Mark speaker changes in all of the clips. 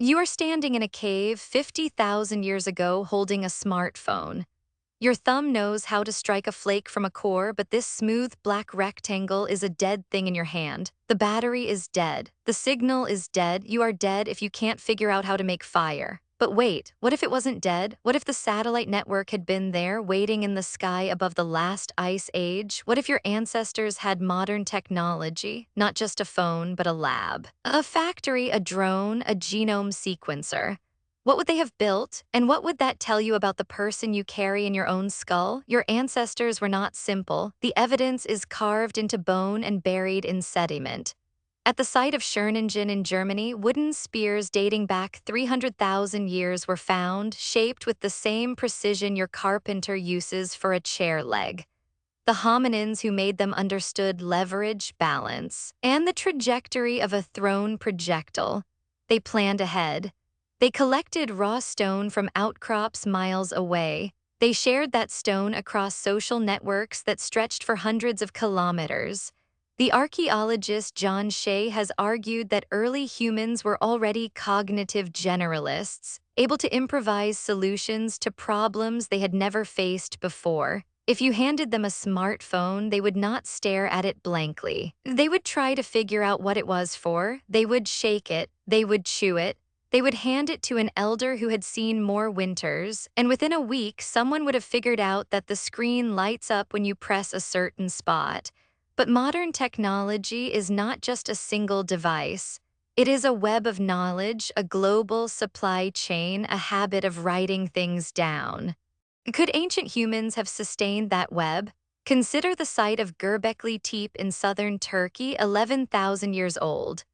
Speaker 1: You are standing in a cave 50,000 years ago holding a smartphone. Your thumb knows how to strike a flake from a core, but this smooth black rectangle is a dead thing in your hand. The battery is dead. The signal is dead. You are dead if you can't figure out how to make fire. But wait, what if it wasn't dead? What if the satellite network had been there, waiting in the sky above the last ice age? What if your ancestors had modern technology, not just a phone, but a lab? A factory, a drone, a genome sequencer. What would they have built, and what would that tell you about the person you carry in your own skull? Your ancestors were not simple. The evidence is carved into bone and buried in sediment. At the site of Schöningen in Germany, wooden spears dating back 300,000 years were found, shaped with the same precision your carpenter uses for a chair leg. The hominins who made them understood leverage, balance, and the trajectory of a thrown projectile. They planned ahead. They collected raw stone from outcrops miles away. They shared that stone across social networks that stretched for hundreds of kilometers. The archaeologist John Shea has argued that early humans were already cognitive generalists, able to improvise solutions to problems they had never faced before. If you handed them a smartphone, they would not stare at it blankly. They would try to figure out what it was for. They would shake it. They would chew it. They would hand it to an elder who had seen more winters, and within a week, someone would have figured out that the screen lights up when you press a certain spot. But modern technology is not just a single device. It is a web of knowledge, a global supply chain, a habit of writing things down. Could ancient humans have sustained that web? Consider the site of Göbekli Tepe in southern Turkey, 11,000 years old.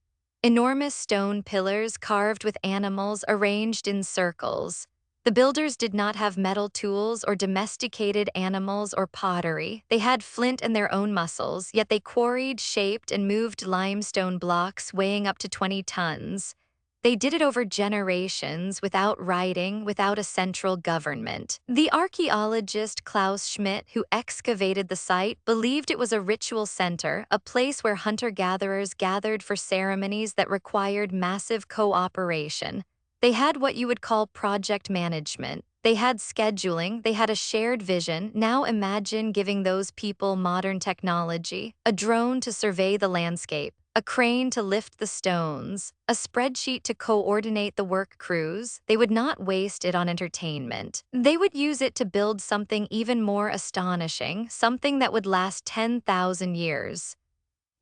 Speaker 1: Enormous stone pillars carved with animals arranged in circles. The builders did not have metal tools or domesticated animals or pottery. They had flint and their own muscles, yet they quarried, shaped, and moved limestone blocks weighing up to 20 tons. They did it over generations, without writing, without a central government. The archaeologist Klaus Schmidt, who excavated the site, believed it was a ritual center, a place where hunter-gatherers gathered for ceremonies that required massive cooperation. They had what you would call project management. They had scheduling, they had a shared vision. Now imagine giving those people modern technology, a drone to survey the landscape, a crane to lift the stones, a spreadsheet to coordinate the work crews. They would not waste it on entertainment. They would use it to build something even more astonishing, something that would last 10,000 years.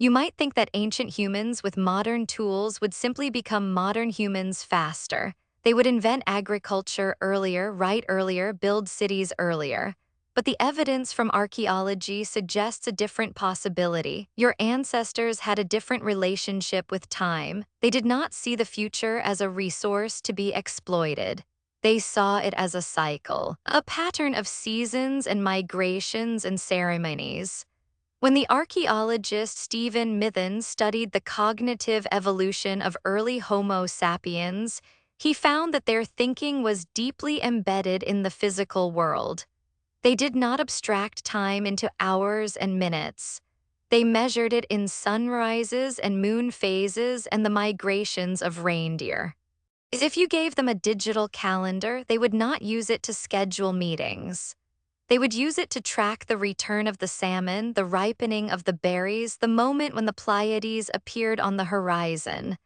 Speaker 1: You might think that ancient humans with modern tools would simply become modern humans faster. They would invent agriculture earlier, write earlier, build cities earlier. But the evidence from archaeology suggests a different possibility. Your ancestors had a different relationship with time. They did not see the future as a resource to be exploited. They saw it as a cycle, a pattern of seasons and migrations and ceremonies. When the archaeologist Stephen Mithens studied the cognitive evolution of early Homo sapiens, he found that their thinking was deeply embedded in the physical world. They did not abstract time into hours and minutes. They measured it in sunrises and moon phases and the migrations of reindeer. If you gave them a digital calendar, they would not use it to schedule meetings. They would use it to track the return of the salmon, the ripening of the berries, the moment when the Pleiades appeared on the horizon.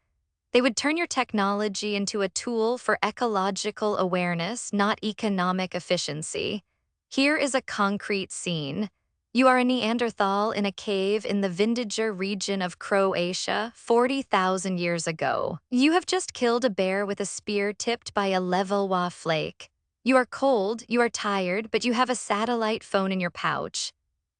Speaker 1: They would turn your technology into a tool for ecological awareness, not economic efficiency. Here is a concrete scene. You are a Neanderthal in a cave in the Vindiger region of Croatia 40,000 years ago. You have just killed a bear with a spear tipped by a Levallois flake. You are cold, you are tired, but you have a satellite phone in your pouch.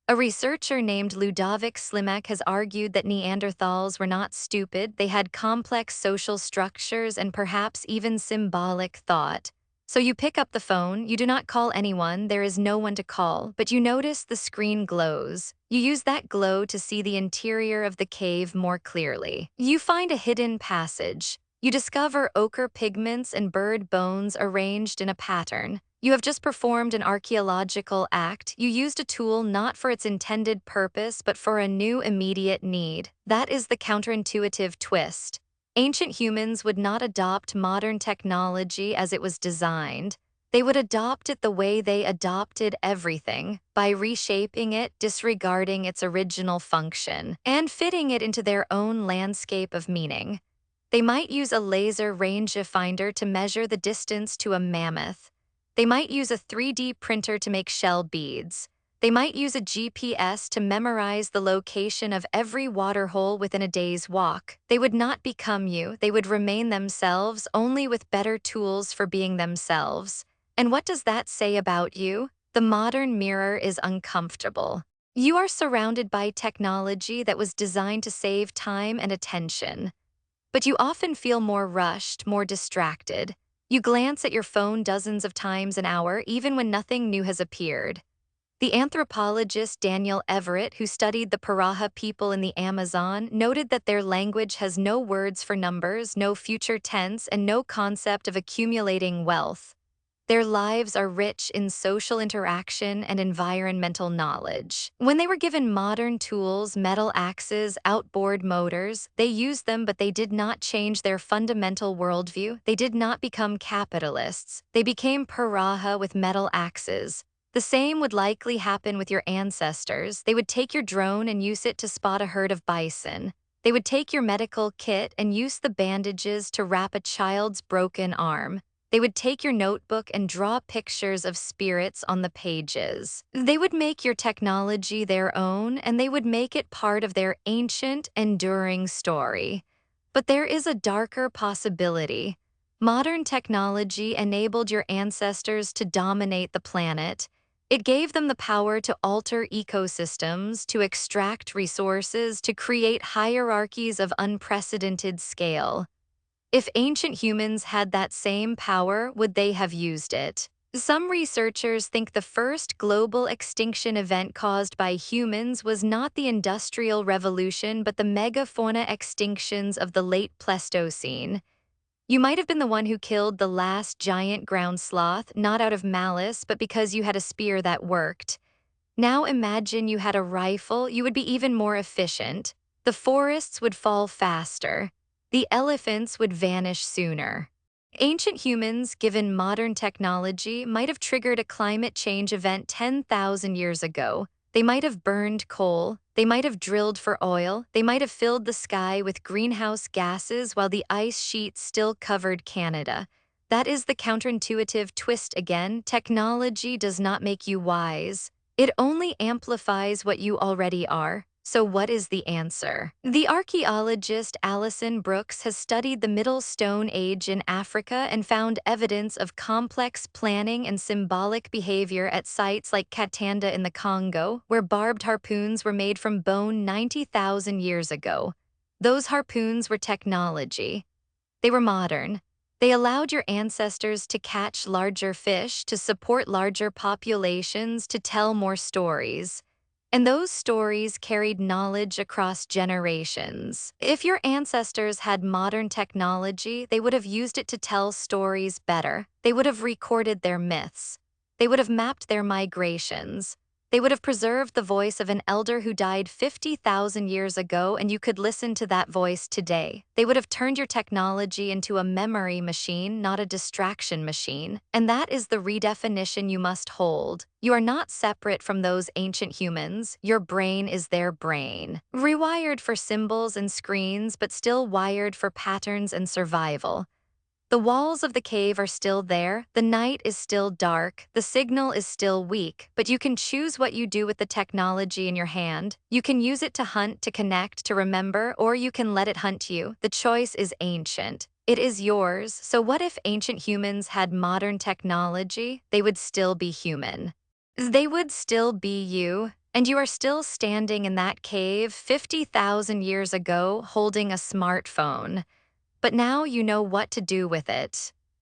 Speaker 1: A researcher named Ludovic Slimak has argued that Neanderthals were not stupid. They had complex social structures and perhaps even symbolic thought. So you pick up the phone, you do not call anyone, there is no one to call, but you notice the screen glows. You use that glow to see the interior of the cave more clearly. You find a hidden passage. You discover ochre pigments and bird bones arranged in a pattern. You have just performed an archaeological act. You used a tool not for its intended purpose, but for a new immediate need. That is the counterintuitive twist. Ancient humans would not adopt modern technology as it was designed. They would adopt it the way they adopted everything, by reshaping it, disregarding its original function, and fitting it into their own landscape of meaning. They might use a laser rangefinder to measure the distance to a mammoth. They might use a 3D printer to make shell beads. They might use a GPS to memorize the location of every waterhole within a day's walk. They would not become you, they would remain themselves, only with better tools for being themselves. And what does that say about you? The modern mirror is uncomfortable. You are surrounded by technology that was designed to save time and attention. But you often feel more rushed, more distracted. You glance at your phone dozens of times an hour, even when nothing new has appeared. The anthropologist Daniel Everett, who studied the Paraha people in the Amazon, noted that their language has no words for numbers, no future tense, and no concept of accumulating wealth. Their lives are rich in social interaction and environmental knowledge. When they were given modern tools, metal axes, outboard motors, they used them, but they did not change their fundamental worldview. They did not become capitalists. They became Paraha with metal axes. The same would likely happen with your ancestors. They would take your drone and use it to spot a herd of bison. They would take your medical kit and use the bandages to wrap a child's broken arm. They would take your notebook and draw pictures of spirits on the pages. They would make your technology their own, and they would make it part of their ancient, enduring story. But there is a darker possibility. Modern technology enabled your ancestors to dominate the planet. It gave them the power to alter ecosystems, to extract resources, to create hierarchies of unprecedented scale. If ancient humans had that same power, would they have used it? Some researchers think the first global extinction event caused by humans was not the Industrial Revolution but the megafauna extinctions of the late Pleistocene. You might have been the one who killed the last giant ground sloth, not out of malice, but because you had a spear that worked. Now imagine you had a rifle, you would be even more efficient. The forests would fall faster. The elephants would vanish sooner. Ancient humans, given modern technology, might have triggered a climate change event 10,000 years ago. They might have burned coal, they might have drilled for oil, they might have filled the sky with greenhouse gases while the ice sheet still covered Canada. That is the counterintuitive twist again. Technology does not make you wise. It only amplifies what you already are. So what is the answer? The archaeologist Alison Brooks has studied the Middle Stone Age in Africa and found evidence of complex planning and symbolic behavior at sites like Katanda in the Congo, where barbed harpoons were made from bone 90,000 years ago. Those harpoons were technology. They were modern. They allowed your ancestors to catch larger fish, to support larger populations, to tell more stories. And those stories carried knowledge across generations. If your ancestors had modern technology, they would have used it to tell stories better. They would have recorded their myths. They would have mapped their migrations. They would have preserved the voice of an elder who died 50,000 years ago, and you could listen to that voice today. They would have turned your technology into a memory machine, not a distraction machine. And that is the redefinition you must hold. You are not separate from those ancient humans. Your brain is their brain. Rewired for symbols and screens, but still wired for patterns and survival. The walls of the cave are still there, the night is still dark, the signal is still weak, but you can choose what you do with the technology in your hand. You can use it to hunt, to connect, to remember, or you can let it hunt you. The choice is ancient. It is yours. So what if ancient humans had modern technology? They would still be human. They would still be you, and you are still standing in that cave 50,000 years ago holding a smartphone. But now you know what to do with it.